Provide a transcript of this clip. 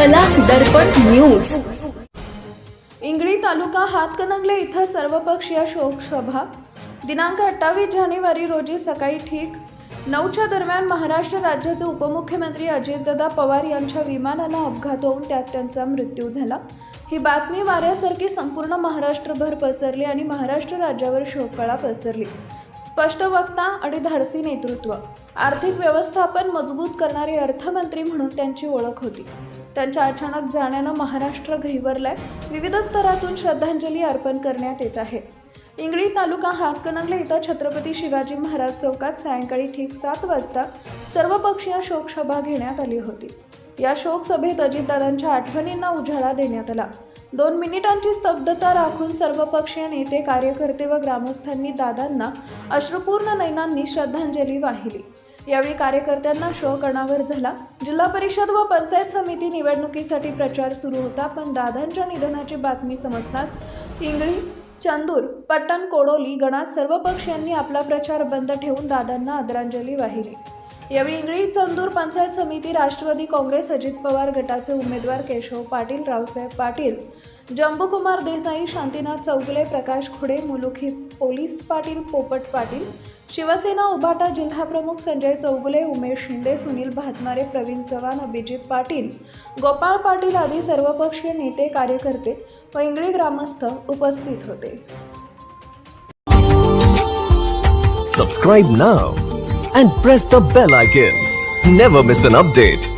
कला दर्पण न्यूज। इंगळी तालुका हातकणंगले इथं सर्वपक्षीय शोकसभा दिनांक 28 जानेवारी रोजी सकाळी ठीक 9च्या दरम्यान महाराष्ट्र राज्याचे उपमुख्यमंत्री अजितदादा पवार यांच्या विमानाला अपघात होऊन त्यात त्यांचा मृत्यू झाला। ही बातमी वाऱ्यासारखी संपूर्ण महाराष्ट्रभर पसरली आणि महाराष्ट्र राज्यावर शोककळा पसरली। स्पष्ट वक्ता आणि धाडसी नेतृत्व, आर्थिक व्यवस्थापन मजबूत करणारे अर्थमंत्री म्हणून त्यांची ओळख होती। त्यांच्या अचानक जाण्यानं महाराष्ट्र घहिवरलाय। विविध स्तरातून श्रद्धांजली अर्पण करण्यात येत आहे। इंगळी तालुका हातकणंगले इथं छत्रपती शिवाजी महाराज चौकात सायंकाळी ठीक 7 वाजता सर्वपक्षीय शोकसभा घेण्यात आली होती। या शोकसभेत अजितदादांच्या आठवणींना उजाळा देण्यात आला। 2 मिनिटांची स्तब्धता राखून सर्वपक्षीय नेते, कार्यकर्ते व ग्रामस्थांनी दादांना अश्रुपूर्ण नयनांनी श्रद्धांजली वाहिली। यावेळी कार्यकर्त्यांना शोक अनावर झाला। जिल्हा परिषद व पंचायत समिती निवडणुकीसाठी प्रचार सुरू होता, पण दादांच्या निधनाची बातमी समजताच इंगळी, चंदूर, पट्टण, कोडोली गणात सर्वपक्षीयांनी आपला प्रचार बंद ठेवून दादांना आदरांजली वाहिली। यावेळी इंगळी, चंदूर पंचायत समिती, राष्ट्रवादी काँग्रेस, अजित पवार गटाचे उमेदवार केशव पाटील, रावसाहेब पाटील, जंबुकुमार देसाई, शांतीनाथ चौगुले, प्रकाश खुडे, मुलुखी पोलीस पाटील, पोपट पाटील, शिवसेना उभाटा जिल्हाप्रमुख संजय चौगुले, उमेश शिंदे, सुनील भातमारे, प्रवीण चव्हाण, अभिजित पाटील, गोपाळ पाटील आदी सर्वपक्षीय नेते, कार्यकर्ते व इंगळी ग्रामस्थ उपस्थित होते। Subscribe now and press the bell icon. Never miss an update.